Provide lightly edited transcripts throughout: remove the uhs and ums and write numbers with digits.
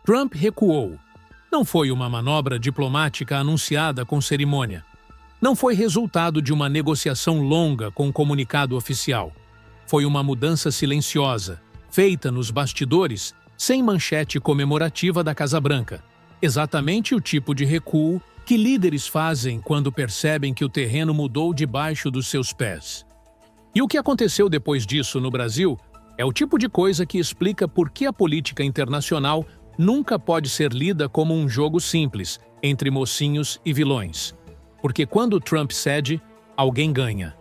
Trump recuou. Não foi uma manobra diplomática anunciada com cerimônia. Não foi resultado de uma negociação longa com um comunicado oficial. Foi uma mudança silenciosa, feita nos bastidores, sem manchete comemorativa da Casa Branca. Exatamente o tipo de recuo que líderes fazem quando percebem que o terreno mudou debaixo dos seus pés. E o que aconteceu depois disso no Brasil é o tipo de coisa que explica por que a política internacional nunca pode ser lida como um jogo simples entre mocinhos e vilões. Porque quando Trump cede, alguém ganha.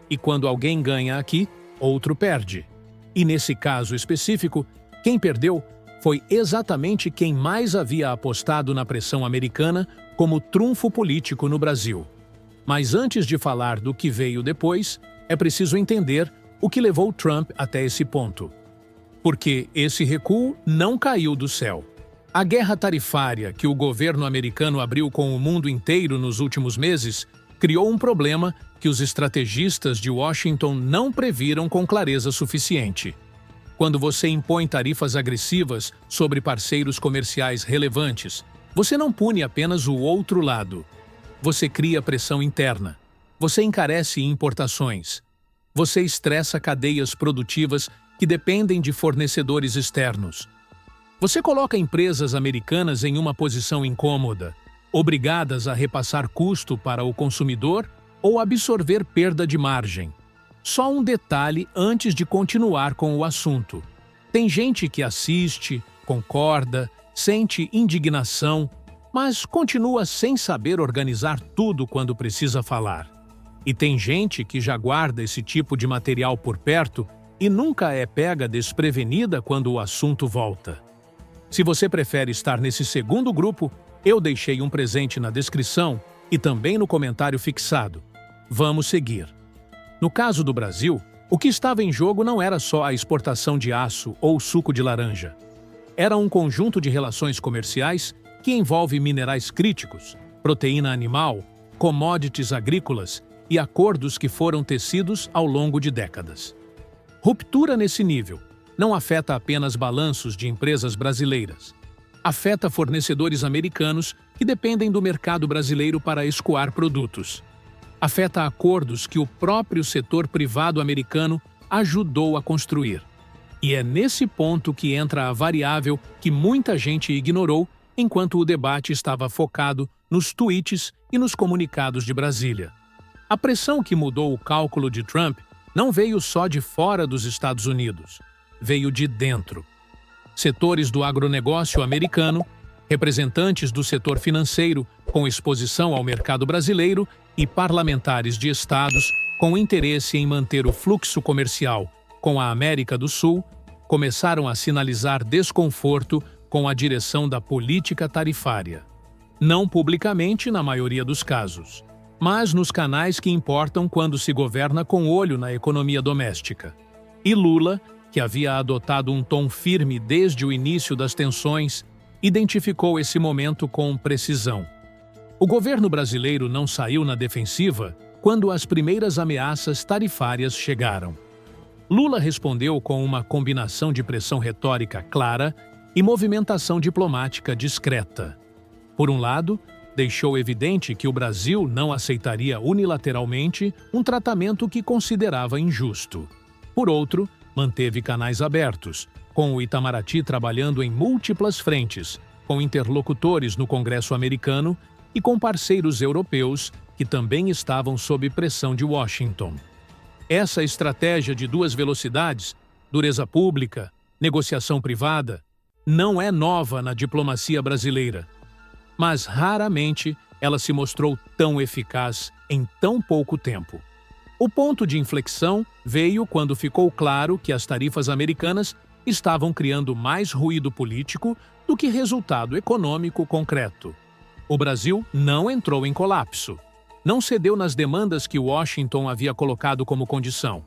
E quando alguém ganha aqui, outro perde. E nesse caso específico, quem perdeu foi exatamente quem mais havia apostado na pressão americana como trunfo político no Brasil. Mas antes de falar do que veio depois, é preciso entender o que levou Trump até esse ponto. Porque esse recuo não caiu do céu. A guerra tarifária que o governo americano abriu com o mundo inteiro nos últimos meses criou um problema que os estrategistas de Washington não previram com clareza suficiente. Quando você impõe tarifas agressivas sobre parceiros comerciais relevantes, você não pune apenas o outro lado. Você cria pressão interna. Você encarece importações. Você estressa cadeias produtivas que dependem de fornecedores externos. Você coloca empresas americanas em uma posição incômoda, obrigadas a repassar custo para o consumidor ou absorver perda de margem. Só um detalhe antes de continuar com o assunto. Tem gente que assiste, concorda, sente indignação, mas continua sem saber organizar tudo quando precisa falar. E tem gente que já guarda esse tipo de material por perto e nunca é pega desprevenida quando o assunto volta. Se você prefere estar nesse segundo grupo, eu deixei um presente na descrição e também no comentário fixado. Vamos seguir. No caso do Brasil, o que estava em jogo não era só a exportação de aço ou suco de laranja. Era um conjunto de relações comerciais que envolve minerais críticos, proteína animal, commodities agrícolas e acordos que foram tecidos ao longo de décadas. Ruptura nesse nível não afeta apenas balanços de empresas brasileiras. Afeta fornecedores americanos que dependem do mercado brasileiro para escoar produtos. Afeta acordos que o próprio setor privado americano ajudou a construir. E é nesse ponto que entra a variável que muita gente ignorou enquanto o debate estava focado nos tweets e nos comunicados de Brasília. A pressão que mudou o cálculo de Trump não veio só de fora dos Estados Unidos. Veio de dentro. Setores do agronegócio americano, representantes do setor financeiro com exposição ao mercado brasileiro e parlamentares de estados com interesse em manter o fluxo comercial com a América do Sul começaram a sinalizar desconforto com a direção da política tarifária. Não publicamente na maioria dos casos, mas nos canais que importam quando se governa com olho na economia doméstica. E Lula, que havia adotado um tom firme desde o início das tensões, identificou esse momento com precisão. O governo brasileiro não saiu na defensiva quando as primeiras ameaças tarifárias chegaram. Lula respondeu com uma combinação de pressão retórica clara e movimentação diplomática discreta. Por um lado, deixou evidente que o Brasil não aceitaria unilateralmente um tratamento que considerava injusto. Por outro, manteve canais abertos, com o Itamaraty trabalhando em múltiplas frentes, com interlocutores no Congresso americano e com parceiros europeus que também estavam sob pressão de Washington. Essa estratégia de duas velocidades, dureza pública, negociação privada, não é nova na diplomacia brasileira, mas raramente ela se mostrou tão eficaz em tão pouco tempo. O ponto de inflexão veio quando ficou claro que as tarifas americanas estavam criando mais ruído político do que resultado econômico concreto. O Brasil não entrou em colapso. Não cedeu nas demandas que Washington havia colocado como condição.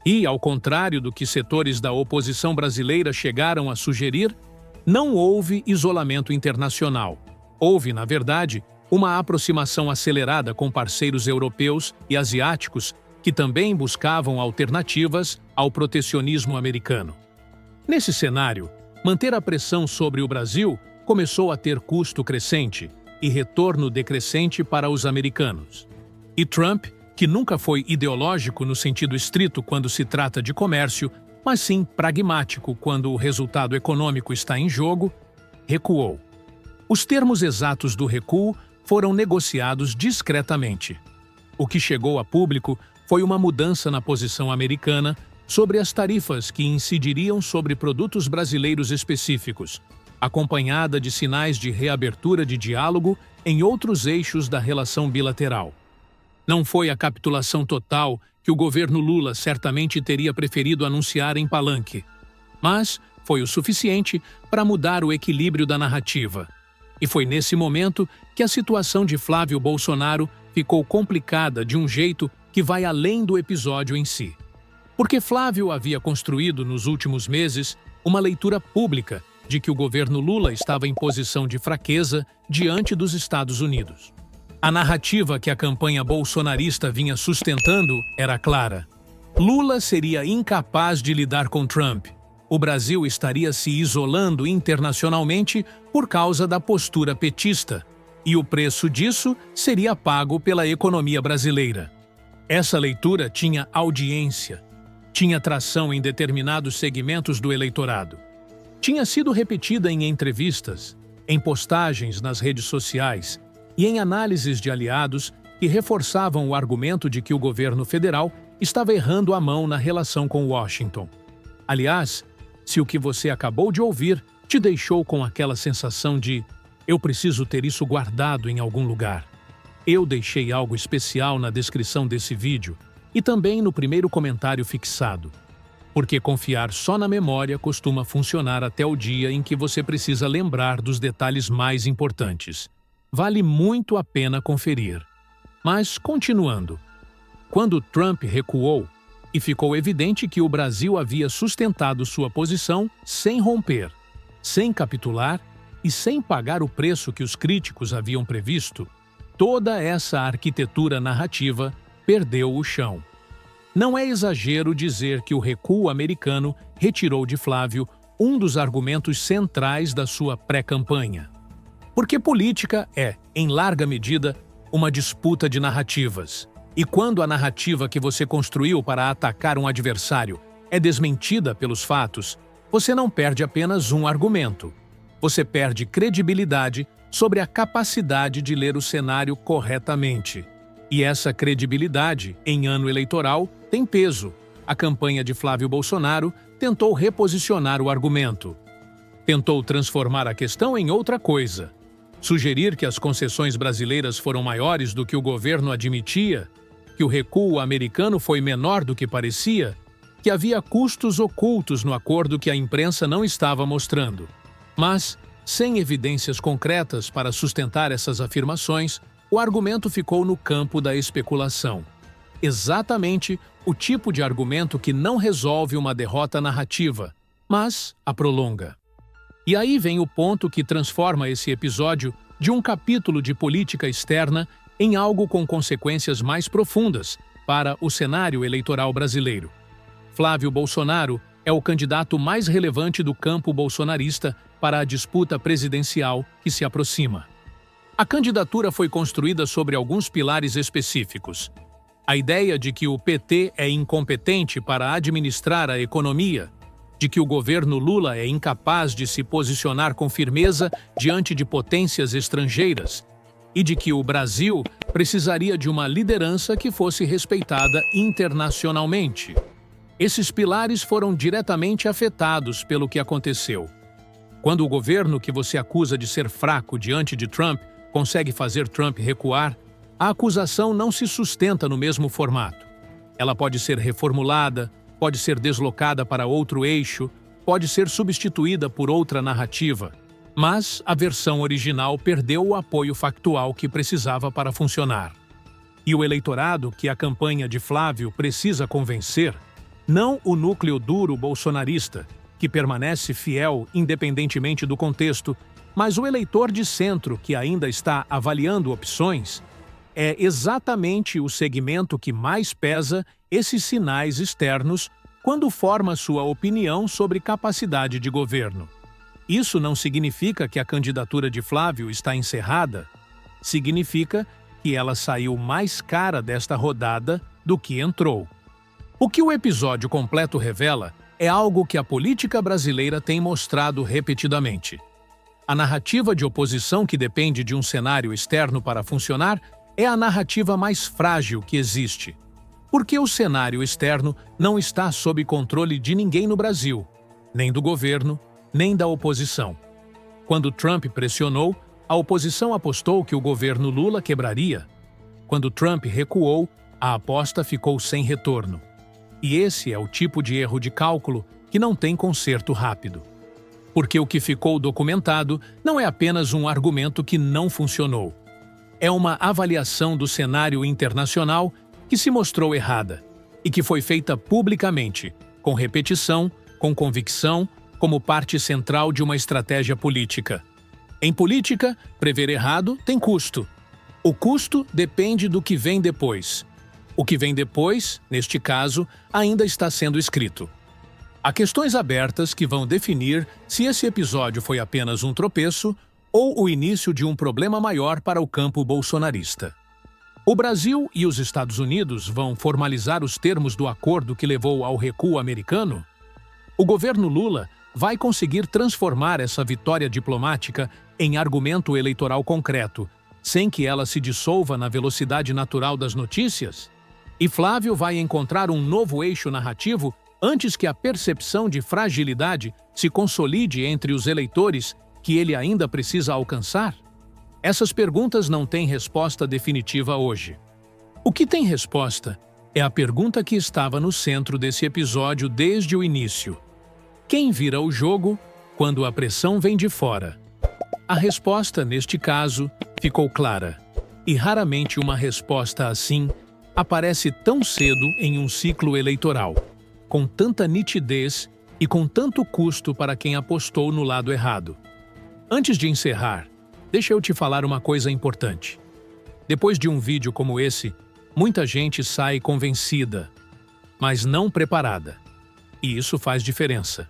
E, ao contrário do que setores da oposição brasileira chegaram a sugerir, não houve isolamento internacional. Houve, na verdade, uma aproximação acelerada com parceiros europeus e asiáticos que também buscavam alternativas ao protecionismo americano. Nesse cenário, Manter a pressão sobre o Brasil começou a ter custo crescente e retorno decrescente para os americanos. E Trump, que nunca foi ideológico no sentido estrito quando se trata de comércio, mas sim pragmático quando o resultado econômico está em jogo, recuou. Os termos exatos do recuo foram negociados discretamente. O que chegou a público foi uma mudança na posição americana sobre as tarifas que incidiriam sobre produtos brasileiros específicos, acompanhada de sinais de reabertura de diálogo em outros eixos da relação bilateral. Não foi a capitulação total que o governo Lula certamente teria preferido anunciar em palanque, mas foi o suficiente para mudar o equilíbrio da narrativa. E foi nesse momento que a situação de Flávio Bolsonaro ficou complicada de um jeito que vai além do episódio em si. Porque Flávio havia construído nos últimos meses uma leitura pública de que o governo Lula estava em posição de fraqueza diante dos Estados Unidos. A narrativa que a campanha bolsonarista vinha sustentando era clara. Lula seria incapaz de lidar com Trump. O Brasil estaria se isolando internacionalmente por causa da postura petista, e o preço disso seria pago pela economia brasileira. Essa leitura tinha audiência, tinha tração em determinados segmentos do eleitorado. Tinha sido repetida em entrevistas, em postagens nas redes sociais e em análises de aliados que reforçavam o argumento de que o governo federal estava errando a mão na relação com Washington. Aliás, se o que você acabou de ouvir te deixou com aquela sensação de "eu preciso ter isso guardado em algum lugar", eu deixei algo especial na descrição desse vídeo e também no primeiro comentário fixado. Porque confiar só na memória costuma funcionar até o dia em que você precisa lembrar dos detalhes mais importantes. Vale muito a pena conferir. Mas, continuando, quando Trump recuou, e ficou evidente que o Brasil havia sustentado sua posição sem romper, sem capitular e sem pagar o preço que os críticos haviam previsto, toda essa arquitetura narrativa perdeu o chão. Não é exagero dizer que o recuo americano retirou de Flávio um dos argumentos centrais da sua pré-campanha. Porque política é, em larga medida, uma disputa de narrativas. E quando a narrativa que você construiu para atacar um adversário é desmentida pelos fatos, você não perde apenas um argumento. Você perde credibilidade sobre a capacidade de ler o cenário corretamente. E essa credibilidade, em ano eleitoral, tem peso. A campanha de Flávio Bolsonaro tentou reposicionar o argumento. Tentou transformar a questão em outra coisa. Sugerir que as concessões brasileiras foram maiores do que o governo admitia, que o recuo americano foi menor do que parecia, que havia custos ocultos no acordo que a imprensa não estava mostrando. Mas, sem evidências concretas para sustentar essas afirmações, o argumento ficou no campo da especulação. Exatamente o tipo de argumento que não resolve uma derrota narrativa, mas a prolonga. E aí vem o ponto que transforma esse episódio de um capítulo de política externa em algo com consequências mais profundas para o cenário eleitoral brasileiro. Flávio Bolsonaro é o candidato mais relevante do campo bolsonarista para a disputa presidencial que se aproxima. A candidatura foi construída sobre alguns pilares específicos. A ideia de que o PT é incompetente para administrar a economia, de que o governo Lula é incapaz de se posicionar com firmeza diante de potências estrangeiras e de que o Brasil precisaria de uma liderança que fosse respeitada internacionalmente. Esses pilares foram diretamente afetados pelo que aconteceu. Quando o governo que você acusa de ser fraco diante de Trump consegue fazer Trump recuar, a acusação não se sustenta no mesmo formato. Ela pode ser reformulada, pode ser deslocada para outro eixo, pode ser substituída por outra narrativa. Mas a versão original perdeu o apoio factual que precisava para funcionar. E o eleitorado que a campanha de Flávio precisa convencer, não o núcleo duro bolsonarista, que permanece fiel independentemente do contexto, mas o eleitor de centro que ainda está avaliando opções, é exatamente o segmento que mais pesa esses sinais externos quando forma sua opinião sobre capacidade de governo. Isso não significa que a candidatura de Flávio está encerrada. Significa que ela saiu mais cara desta rodada do que entrou. O que o episódio completo revela é algo que a política brasileira tem mostrado repetidamente. A narrativa de oposição que depende de um cenário externo para funcionar é a narrativa mais frágil que existe. Porque o cenário externo não está sob controle de ninguém no Brasil, nem do governo, nem da oposição. Quando Trump pressionou, a oposição apostou que o governo Lula quebraria. Quando Trump recuou, a aposta ficou sem retorno. E esse é o tipo de erro de cálculo que não tem conserto rápido. Porque o que ficou documentado não é apenas um argumento que não funcionou. É uma avaliação do cenário internacional que se mostrou errada e que foi feita publicamente, com repetição, com convicção, como parte central de uma estratégia política. Em política, prever errado tem custo. O custo depende do que vem depois. O que vem depois, neste caso, ainda está sendo escrito. Há questões abertas que vão definir se esse episódio foi apenas um tropeço ou o início de um problema maior para o campo bolsonarista. O Brasil e os Estados Unidos vão formalizar os termos do acordo que levou ao recuo americano? O governo Lula vai conseguir transformar essa vitória diplomática em argumento eleitoral concreto, sem que ela se dissolva na velocidade natural das notícias? E Flávio vai encontrar um novo eixo narrativo antes que a percepção de fragilidade se consolide entre os eleitores que ele ainda precisa alcançar? Essas perguntas não têm resposta definitiva hoje. O que tem resposta é a pergunta que estava no centro desse episódio desde o início. Quem vira o jogo quando a pressão vem de fora? A resposta, neste caso, ficou clara. E raramente uma resposta assim aparece tão cedo em um ciclo eleitoral, com tanta nitidez e com tanto custo para quem apostou no lado errado. Antes de encerrar, deixa eu te falar uma coisa importante. Depois de um vídeo como esse, muita gente sai convencida, mas não preparada. E isso faz diferença.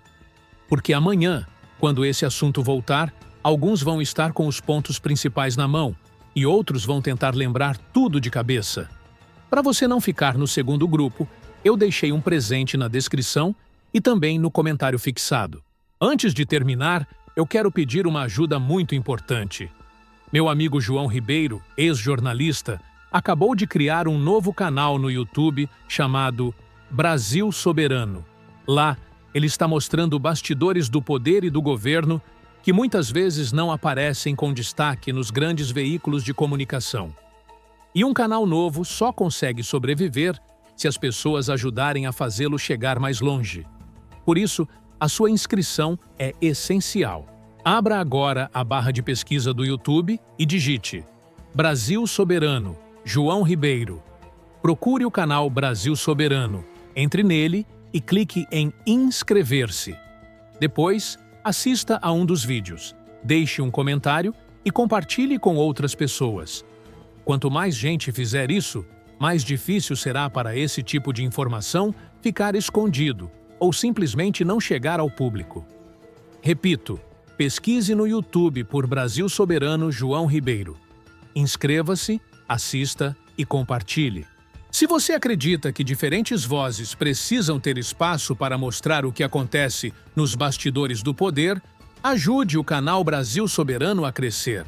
Porque amanhã, quando esse assunto voltar, alguns vão estar com os pontos principais na mão e outros vão tentar lembrar tudo de cabeça. Para você não ficar no segundo grupo, eu deixei um presente na descrição e também no comentário fixado. Antes de terminar, eu quero pedir uma ajuda muito importante. Meu amigo João Ribeiro, ex-jornalista, acabou de criar um novo canal no YouTube chamado Brasil Soberano. Lá, ele está mostrando bastidores do poder e do governo que muitas vezes não aparecem com destaque nos grandes veículos de comunicação. E um canal novo só consegue sobreviver se as pessoas ajudarem a fazê-lo chegar mais longe. Por isso, a sua inscrição é essencial. Abra agora a barra de pesquisa do YouTube e digite Brasil Soberano, João Ribeiro. Procure o canal Brasil Soberano, entre nele e clique em inscrever-se. Depois, assista a um dos vídeos, deixe um comentário e compartilhe com outras pessoas. Quanto mais gente fizer isso, mais difícil será para esse tipo de informação ficar escondido ou simplesmente não chegar ao público. Repito, pesquise no YouTube por Brasil Soberano João Ribeiro. Inscreva-se, assista e compartilhe. Se você acredita que diferentes vozes precisam ter espaço para mostrar o que acontece nos bastidores do poder, ajude o canal Brasil Soberano a crescer.